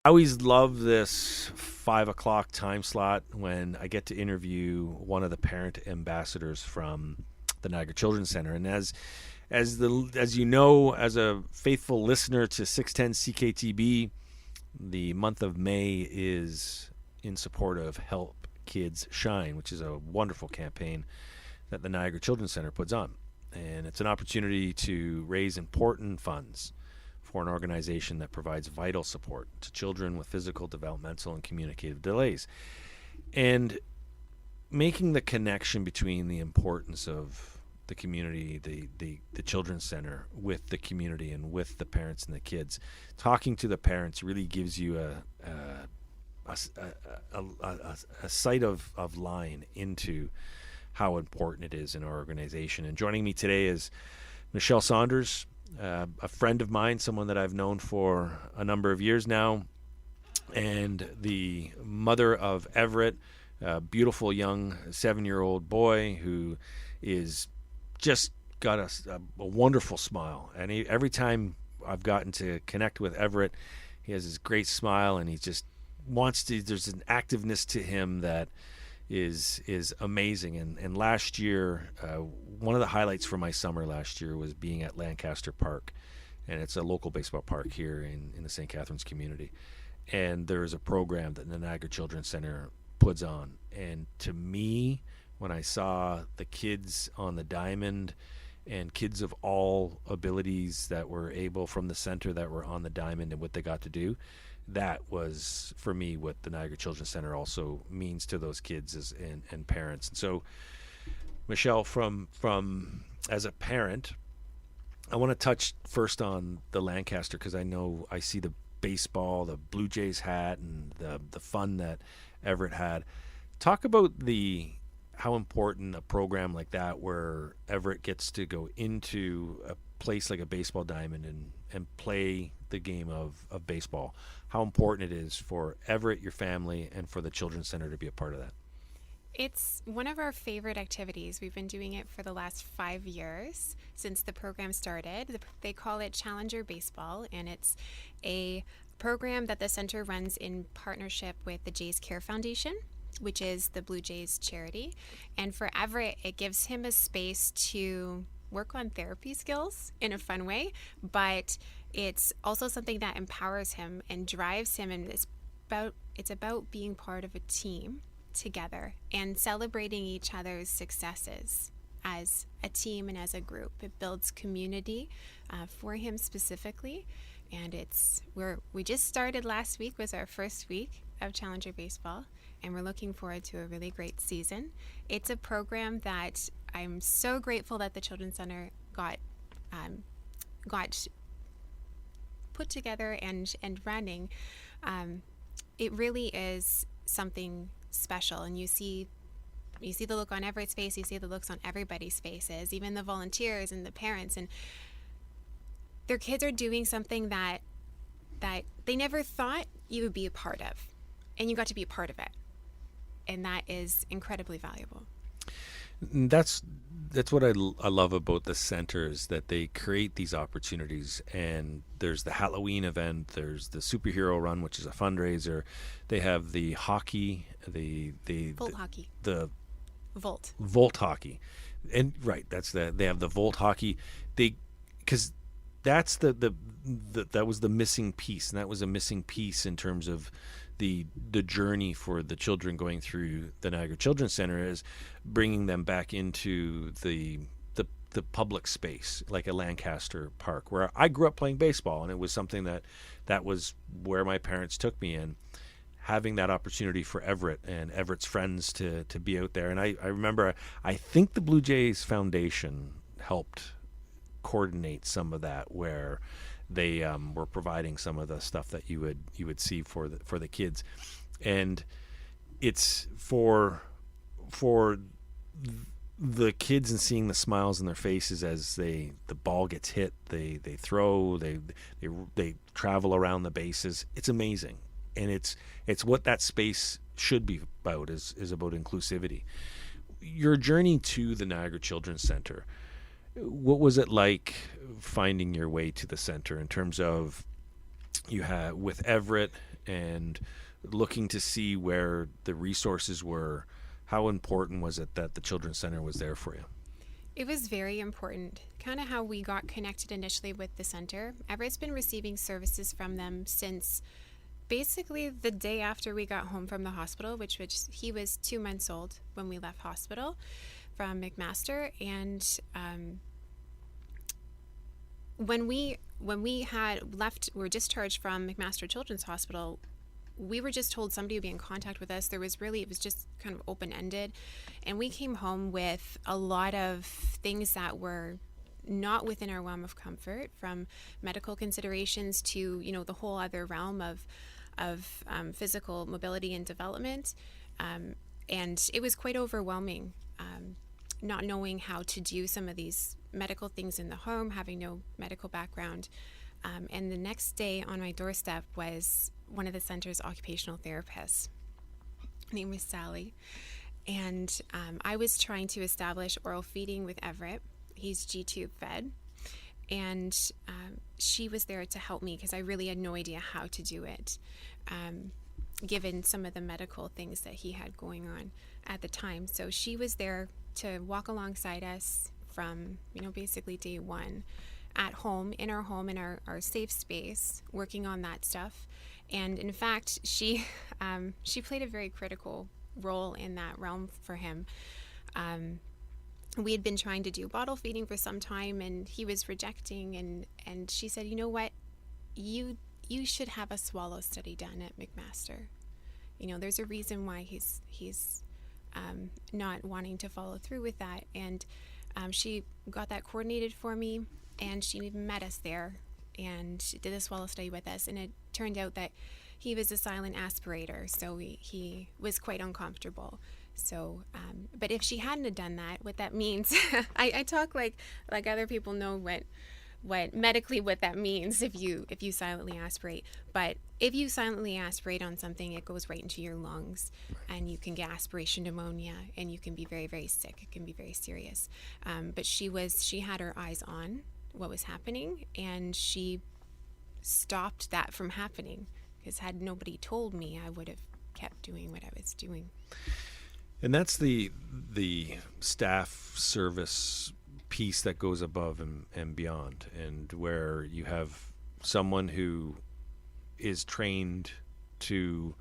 I always love this 5 o'clock time slot when I get to interview one of the parent ambassadors from the Niagara Children's Center. And as you know, as a faithful listener to 610 CKTB, the month of May is in support of Help Kids Shine, which is a wonderful campaign that the Niagara Children's Center puts on. And it's an opportunity to raise important funds for an organization that provides vital support to children with physical, developmental, and communicative delays. And making the connection between the importance of the community, the children's center, with the community and with the parents and the kids. Talking to the parents really gives you a sight of line into how important it is in our organization. And joining me today is Michelle Saunders, a friend of mine, someone that I've known for a number of years now, and the mother of Everett, a beautiful young 7-year-old boy who is just got a wonderful smile. And every time I've gotten to connect with Everett, he has this great smile, and he just wants to. There's an activeness to him that is amazing. And last year, one of the highlights for my summer last year was being at Lancaster Park, and it's a local baseball park here in the St. Catharines community. And there's a program that the Niagara Children's Center puts on, and to me, when I saw the kids on the diamond and kids of all abilities that were able from the center that were on the diamond and what they got to do, that was for me what the Niagara Children's Center also means to those kids and parents. And so, Michelle, from as a parent, I want to touch first on the Lancaster, because I know I see the baseball, the Blue Jays hat, and the fun that Everett had. Talk about how important a program like that, where Everett gets to go into a place like a baseball diamond and play the game of baseball, how important it is for Everett, your family, and for the Children's Center to be a part of that. It's one of our favorite activities. We've been doing it for the last 5 years since the program started. They call it Challenger Baseball, and it's a program that the center runs in partnership with the Jays Care Foundation, which is the Blue Jays charity. And for Everett, it gives him a space to work on therapy skills in a fun way, but it's also something that empowers him and drives him, and it's about being part of a team together and celebrating each other's successes as a team and as a group. It builds community for him specifically, and we just started last week, was our first week of Challenger Baseball, and we're looking forward to a really great season. It's a program that I'm so grateful that the Children's Center got put together and running. It really is something special, and you see the look on Everett's face, you see the looks on everybody's faces, even the volunteers and the parents, and their kids are doing something that they never thought you would be a part of, and you got to be a part of it, and that is incredibly valuable. That's what I love about the center, is that they create these opportunities. And there's the Halloween event, there's the superhero run, which is a fundraiser. They have the hockey, the Volt hockey. The Volt hockey, and right, they have the Volt hockey. Because that's that was the missing piece, and that was a missing piece in terms of the journey for the children going through the Niagara Children's Center, is bringing them back into the public space, like a Lancaster Park, where I grew up playing baseball, and it was something that was where my parents took me. And having that opportunity for Everett and Everett's friends to be out there. And I remember, I think the Blue Jays Foundation helped coordinate some of that, where they were providing some of the stuff that you would see for the kids. And it's for the kids, and seeing the smiles on their faces as the ball gets hit, they throw, they travel around the bases. It's amazing. And it's what that space should be about, is about inclusivity. Your journey to the Niagara Children's Center, what was it like finding your way to the center, in terms of, you had with Everett, and looking to see where the resources were, how important was it that the Children's Center was there for you? It was very important. Kind of how we got connected initially with the center. Everett's been receiving services from them since basically the day after we got home from the hospital, which was he was 2 months old when we left hospital from McMaster. And when we had left, we were discharged from McMaster Children's Hospital, we were just told somebody would be in contact with us. It was just kind of open-ended. And we came home with a lot of things that were not within our realm of comfort, from medical considerations to, the whole other realm of physical mobility and development. And it was quite overwhelming, not knowing how to do some of these medical things in the home, having no medical background. And the next day on my doorstep was one of the center's occupational therapists. Her name was Sally. And I was trying to establish oral feeding with Everett. He's G-tube fed. And she was there to help me because I really had no idea how to do it, given some of the medical things that he had going on at the time. So she was there to walk alongside us from, basically day one, at home, in our safe space, working on that stuff. And in fact, she played a very critical role in that realm for him. We had been trying to do bottle feeding for some time, and he was rejecting, and she said, you know what, you should have a swallow study done at McMaster. There's a reason why he's not wanting to follow through with that. And she got that coordinated for me, and she met us there and did a swallow study with us. And it turned out that he was a silent aspirator, so he was quite uncomfortable. So, but if she hadn't have done that, what that means, I talk like other people know what medically what that means if you silently aspirate. But if you silently aspirate on something, it goes right into your lungs, and you can get aspiration pneumonia, and you can be very, very sick. It can be very serious. But she had her eyes on what was happening, and she stopped that from happening, because had nobody told me, I would have kept doing what I was doing. And that's the staff service piece that goes above and beyond, and where you have someone who is trained to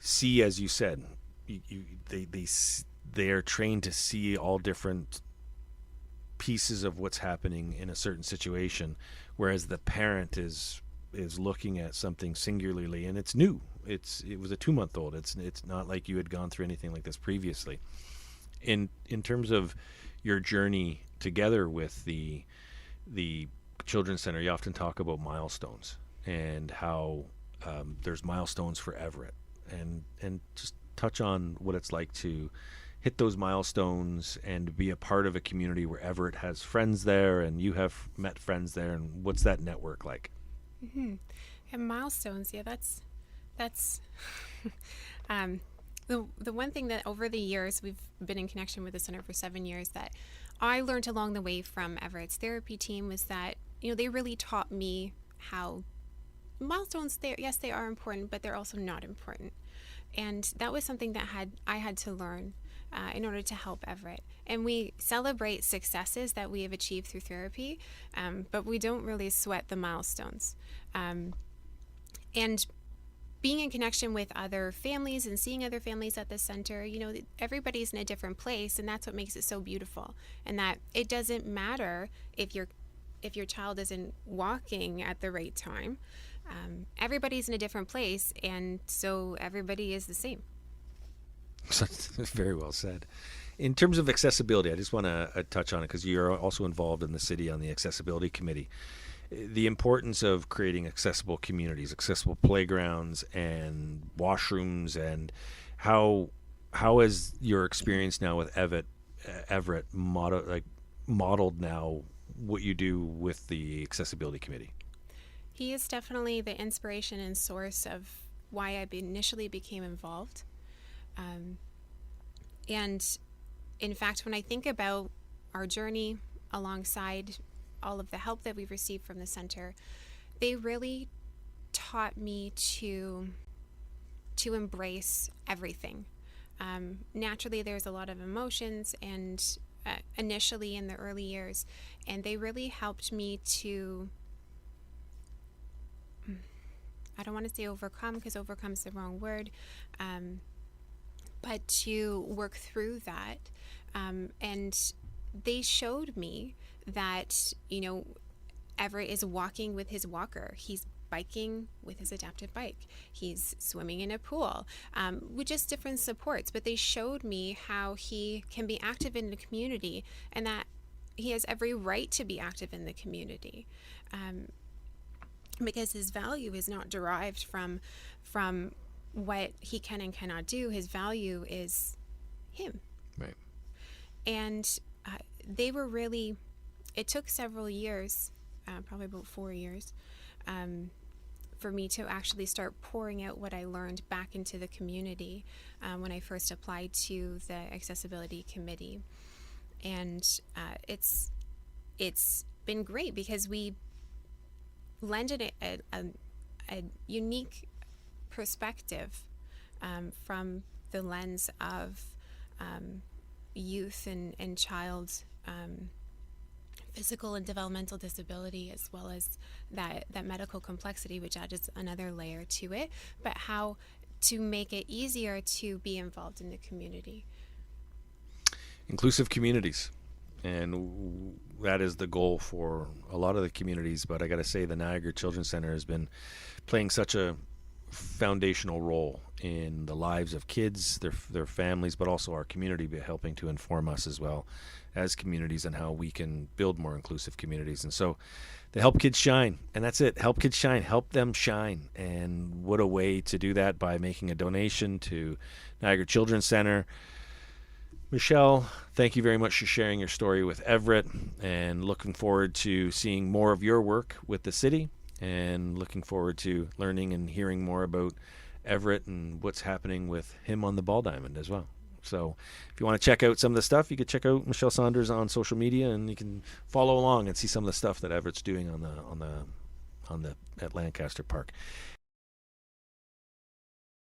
see, as you said, they are trained to see all different pieces of what's happening in a certain situation, whereas the parent is looking at something singularly, and it's new. It was a 2-month-old. It's not like you had gone through anything like this previously. In terms of your journey together with the Children's Center, you often talk about milestones and how there's milestones for Everett, and just touch on what it's like to hit those milestones and be a part of a community where Everett has friends there and you have met friends there, and what's that network like? Mm-hmm. And milestones, yeah, that's the one thing that over the years, we've been in connection with the center for 7 years, that I learned along the way from Everett's therapy team was that, they really taught me how milestones, yes, they are important, but they're also not important. And that was something that I had to learn in order to help Everett. And we celebrate successes that we have achieved through therapy, but we don't really sweat the milestones. And being in connection with other families and seeing other families at the center, everybody's in a different place, and that's what makes it so beautiful. And that it doesn't matter if your child isn't walking at the right time. Everybody's in a different place, and so everybody is the same. Very well said. In terms of accessibility, I just want to touch on it because you're also involved in the city on the accessibility committee. The importance of creating accessible communities, accessible playgrounds and washrooms, and how has your experience now with Everett modeled now what you do with the accessibility committee? He is definitely the inspiration and source of why I initially became involved. And in fact, when I think about our journey alongside all of the help that we've received from the center, they really taught me to embrace everything. Naturally, there's a lot of emotions, and initially in the early years, and they really helped me to, I don't want to say overcome, because overcome is the wrong word, but to work through that. And they showed me that, Everett is walking with his walker. He's biking with his adaptive bike. He's swimming in a pool, with just different supports. But they showed me how he can be active in the community, and that he has every right to be active in the community, because his value is not derived from what he can and cannot do. His value is him. Right. And they were really, it took several years, probably about 4 years, for me to actually start pouring out what I learned back into the community when I first applied to the Accessibility Committee. And it's been great, because we lended a unique perspective from the lens of youth and child physical and developmental disability, as well as that medical complexity, which adds another layer to it, but how to make it easier to be involved in the community. Inclusive communities, and that is the goal for a lot of the communities. But I got to say, the Niagara Children's Center has been playing such a foundational role in the lives of kids, their families, but also our community, by helping to inform us as well as communities on how we can build more inclusive communities. And so they help kids shine, and that's it. Help kids shine, help them shine. And what a way to do that, by making a donation to Niagara Children's Center. Michelle, thank you very much for sharing your story with Everett, and looking forward to seeing more of your work with the city, and looking forward to learning and hearing more about Everett and what's happening with him on the ball diamond as well. So if you want to check out some of the stuff, you can check out Michelle Saunders on social media, and you can follow along and see some of the stuff that Everett's doing on the at Lancaster Park.